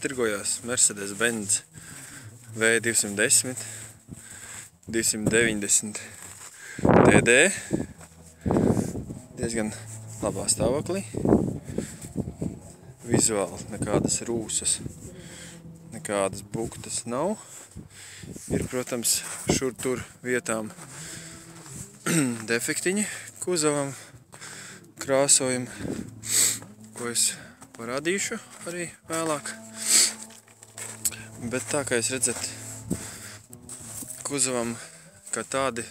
tirgojās Mercedes-Benz V210 290 TD. Diezgan labā stāvoklī. Vizuāli nekādas rūsas, nekādas buktas nav. Ir, protams, šur tur vietām defektiņi kuzovam, krāsojumi, ko es parādīšu arī vēlāk. Bet tā kā jūs redzat, kuzovam kā tādi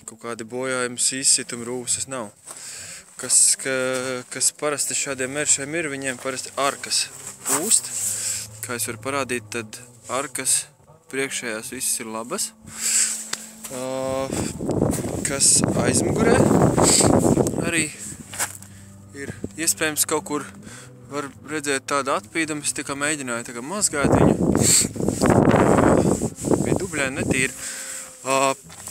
kaut kādi bojājumi, izsitumi, rūsas nav. Kas parasti šādiem mēršiem ir, viņiem parasti arkas pūst. Kā es varu parādīt, tad arkas priekšējās visas ir labas. Kas aizmugurē arī ir iespējams kaut kur var redzēt tādu atpīdumu. Es tikai mēģināju tā kā mazgāt viņu. Bija dubļaini, netīri.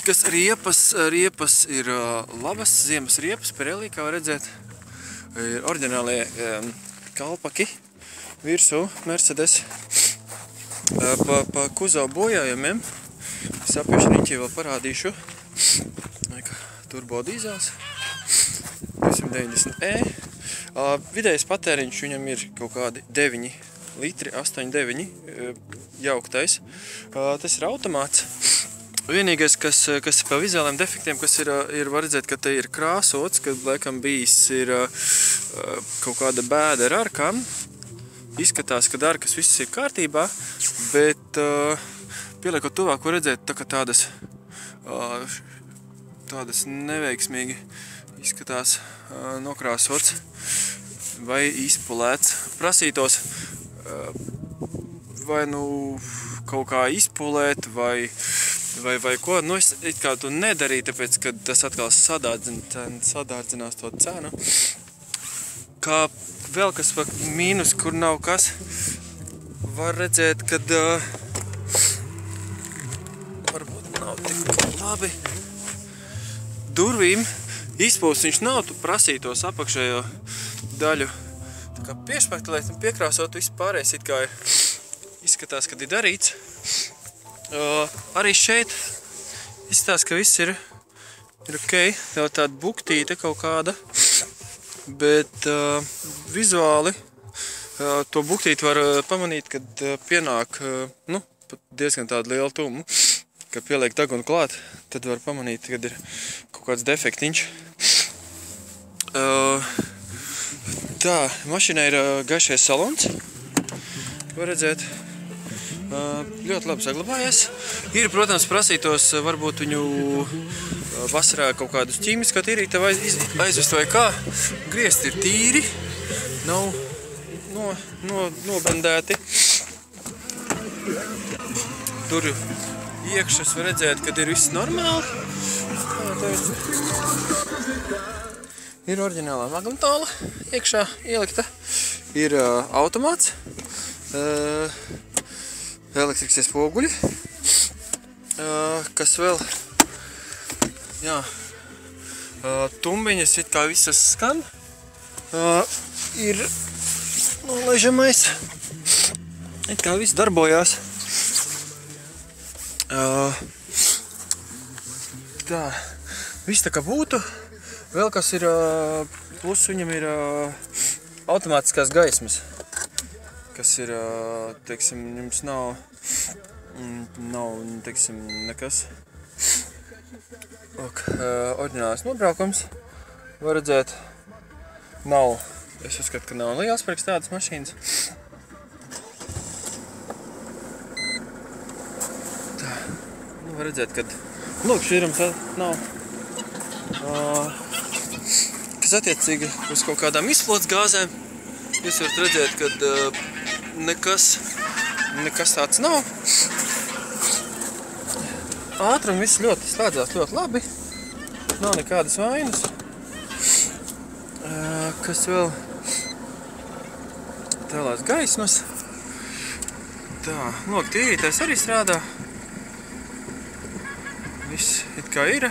Kas riepas ir labas, ziemas riepas, Pirelli, kā var redzēt. Ir oriģinālie kalpaki virsū Mercedes. Pa kuzova bojājumiem es apiešu riņķī vēl parādīšu. Turbo dīzels 290e. Vidējais patēriņš viņam ir kaut kādi 9 litri, 8-9 jauktais. Tas ir automāts. Vienīgais, kas pa vizuāliem defektiem, kas ir var redzēt, ka te ir krāsots, kad laikam bijis ir kaut kāda bēda ar arkām. Izskatās, ka arkas viss ir kārtībā, bet pieliekot tuvāk var redzēt tā, ka tādas neveiksmīgi izskatās nokrāsots vai izpulēts. Prasītos vai nu kaut kā izpulēt vai ko. Nu, es it kā to nedarīju, tāpēc, ka tas atkal sadārdzinās to cenu. Kā vēl kas pa mīnus, kur nav kas, var redzēt, kad varbūt nav tik labi. Durvīm izpūst viņš nav, tu prasītos apakšējo daļu tā kā piešpaktelēt un piekrāsot visu pārējais, it kā izskatās, kad ir darīts. Arī šeit izskatās, ka viss ir ok, tev tāda buktīte kaut kāda, bet vizuāli to buktīti var pamanīt, kad pienāk pat diezgan tāda liela tumu, kad pieliek degunu klāt, tad var pamanīt, kad ir kaut kāds defektiņš. Tā, mašīnai ir gaišais salons, var redzēt. Ļoti labi saglabājies. Ir, protams, prasītos varbūt viņu vasarā kaut kādus ķīmiskā tīrīti aizvest vai kā. Griezti ir tīri, nav nobandēti. Tur iekšas var redzēt, kad ir viss normāli. Ir oriģinālā magnetola iekšā ielikta. Ir automāts. Elektriskie spoguļi, kas vēl, jā, tumbiņas it kā visas skan, ir nolaižamais, it kā viss darbojās. Tā, viss tā kā būtu, vēl kas ir, plus viņam ir automātiskās gaismas. Kas ir, teiksim, jums nav, teiksim, nekas. Oriģinālais nobraukums, var redzēt, nav, es uzskatu, ka nav liels priekš tādas mašīnas. Tā, var redzēt, kad, lūk, šķirums nav. Kas attiecīgi uz kaut kādām izplots gāzēm, jūs varat redzēt, kad nekas tāds nav. Ātrumi viss slēdzās ļoti labi. Nav nekādas vainas. Kas vēl? Tēlās gaismas. Tā, lūk, tīrītais arī strādā. Viss it kā ir.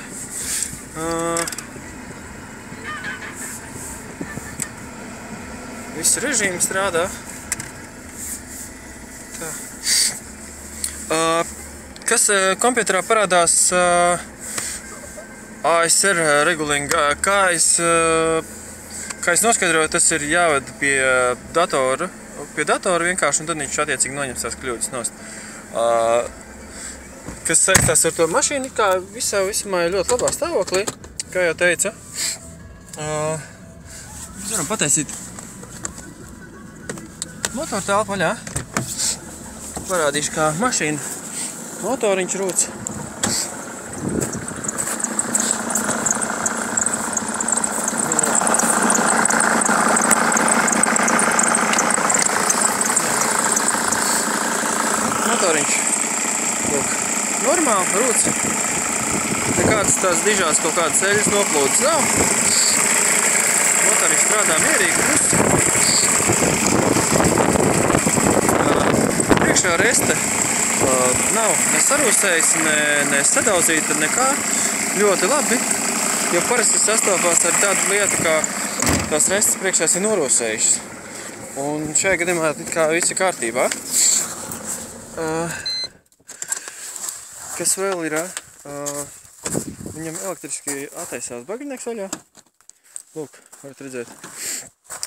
Viss režīms strādā. Kas kompjuterā parādās ASR reguling, kā es noskaidroju, tas ir jāved pie datora vienkārši, un tad viņš attiecīgi noņems tās kļūdas nost. Kas saistās ar to mašīnu, kā visumā ir ļoti labā stāvoklī, kā jau teica. Mēs varam pataisīt motoru telpu vaļā. Parādīšu, kā mašīna motoriņš rūc. Motoriņš normāli rūc. Nekādas tās dižās kaut kādas eļas noplūdes nav. Motoriņš strādā mierīgi. Priekšējā reste nav ne sarūsējis, ne sadauzīta, nekā. Ļoti labi, jo parasti sastopās ar tādu lietu, kā tās restes priekšējās ir norūsējušas. Un šajā gadījumā kā viss ir kārtībā. Kas vēl ir? Viņam elektriski attaisās bagažnieks vaļā. Lūk, varat redzēt.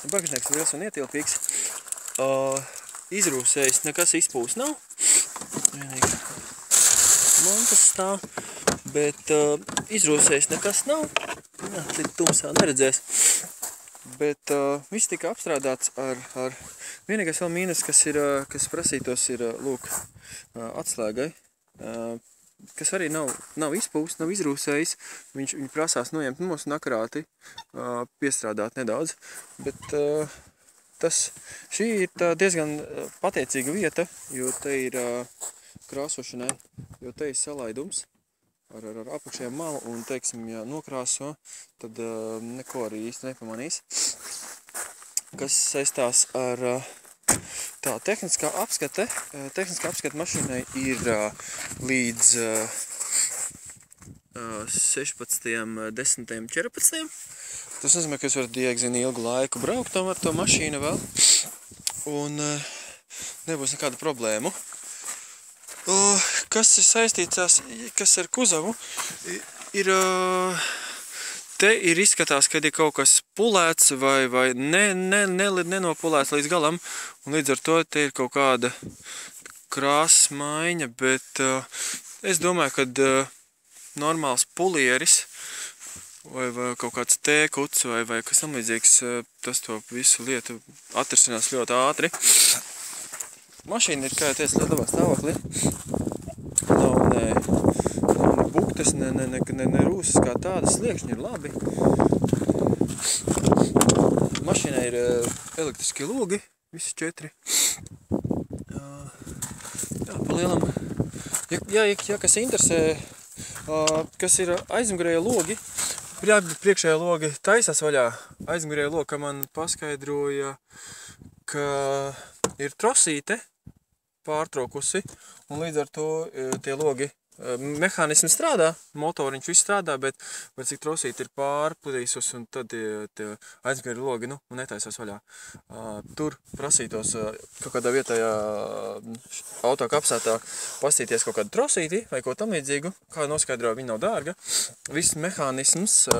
Bagažnieks liels un ietilpīgs. Izrūsējis, nekas izpūs nav. Vienīgi montas stāv, bet izrūsējis nekas nav. Jā, tik tumsā neredzēs. Bet viss tika apstrādāts ar vienīgais vēl mīnus, kas prasītos, ir lūk, atslēgai. Kas arī nav izpūst, nav izrūsējis. Viņu prasās noņemt nost un akurāti piestrādāt nedaudz. Bet šī ir diezgan pateicīga vieta, jo te ir krāsošanai, jo te ir salaidums ar apakšējām malu un, teiksim, ja nokrāso, tad neko arī īsti nepamanīs. Kas saistās ar tā tehniskā apskate mašīnai ir līdz 16.10.14. Tas nozīmē, ka jūs varat diezgan ilgu laiku braukt ar to mašīnu vēl, un nebūs nekāda problēmu. Kas ir saistīts, kas ar kuzavu, te ir izskatās, ka ir kaut kas pulēts vai nenopulēts līdz galam, un līdz ar to te ir kaut kāda krāsas maiņa, bet es domāju, ka normāls pulieris vai kaut kāds tēkuts vai kas tam līdzīgs, tas to visu lietu atrisinās ļoti ātri. Mašīna ir, kā jau teicu, ļoti labā stāvoklī. Nav ne buktes, ne rūsas kā tādas, sliekšņi ir labi. Mašīnai ir elektriskie logi, visi 4. Jā, pa lielam. Ja kas interesē, kas ir aizmugurējie logi, priekšējie logi taisās vaļā. Aizmugurējie logi, ka man paskaidroja, ka ir trosīte pārtraukusi, un līdz ar to tie logi, mehānismi strādā, motoriņš viss strādā, bet cik trosīte ir pārplīsus, un tad tie aizmugurējie logi netaisās vaļā. Tur prasītos kaut kādā vietējā autokapsētā pastīties kaut kādu trosīti vai ko tam līdzīgu, kā noskaidroja, viņa nav dārga. Viss mehānisms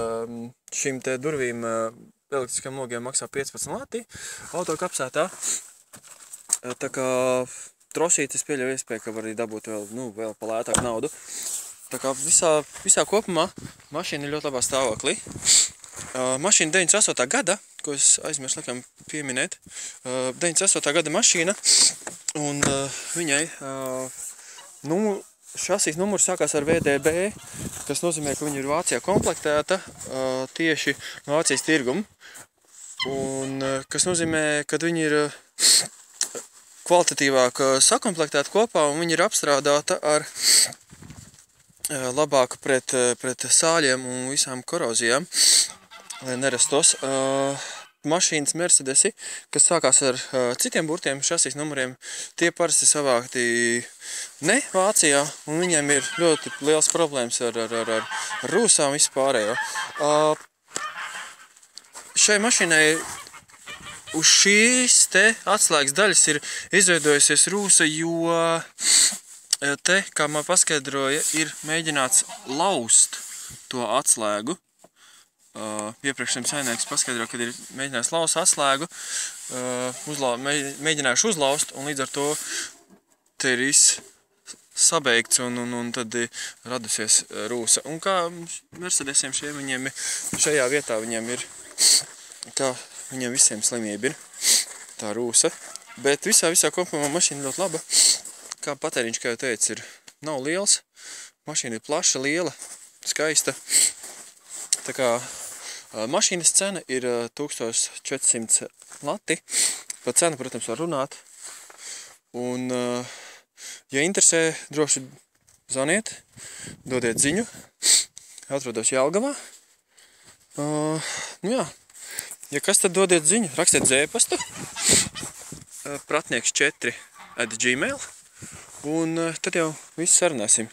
šīm te durvīm elektriskiem logiem maksā 15 lati autokapsētā. Tā kā trosītes pieļauj iespēju, ka var arī dabūt vēl pa lētāku naudu. Tā kā visā kopumā mašīna ir ļoti labā stāvoklī. Mašīna 98. gada, ko es aizmirsu laikam pieminēt. 98. gada mašīna, un viņai šasīs numurs sākās ar VDB, kas nozīmē, ka viņa ir Vācijā komplektēta tieši Vācijas tirgumu. Un kas nozīmē, ka viņa ir kvalitatīvāk sakomplektēta kopā, un viņa ir apstrādāta ar labāk pret sāļiem un visām korozijām, lai nerastos. Mašīnas Mercedesi, kas sākās ar citiem burtiem, šasīs numuriem, tie parasti savākti ne Vācijā, un viņiem ir ļoti liels problēmas ar rūsām vispārējo. Šai mašīnai uz šīs te atslēgas daļas ir izveidojusies rūsa, jo te, kā man paskaidroja, ir mēģināts laust to atslēgu. Iepriekšējiem saimnieks paskaidro, kad ir mēģinājis laust atslēgu, mēģinājuši uzlaust, un līdz ar to te ir sabeigts un tad radusies rūsa. Un kā Mercedesiem viņiem šajā vietā viņiem ir, kā viņiem visiem slimība ir, tā rūsa. Bet visā kopumā mašīna ļoti laba. Kā patēriņš, kā jau teicu, nav liels. Mašīna ir plaša, liela, skaista. Tā kā mašīnas cena ir 1400 lati. Par cenu, protams, var runāt. Un, ja interesē, droši zvaniet, dodiet ziņu. Atrodos Jelgavā. Jā. Ja kas, tad dodiet ziņu. Rakstiet z-pastu. pratnieks4@gmail. Un tad jau visu sarunāsim.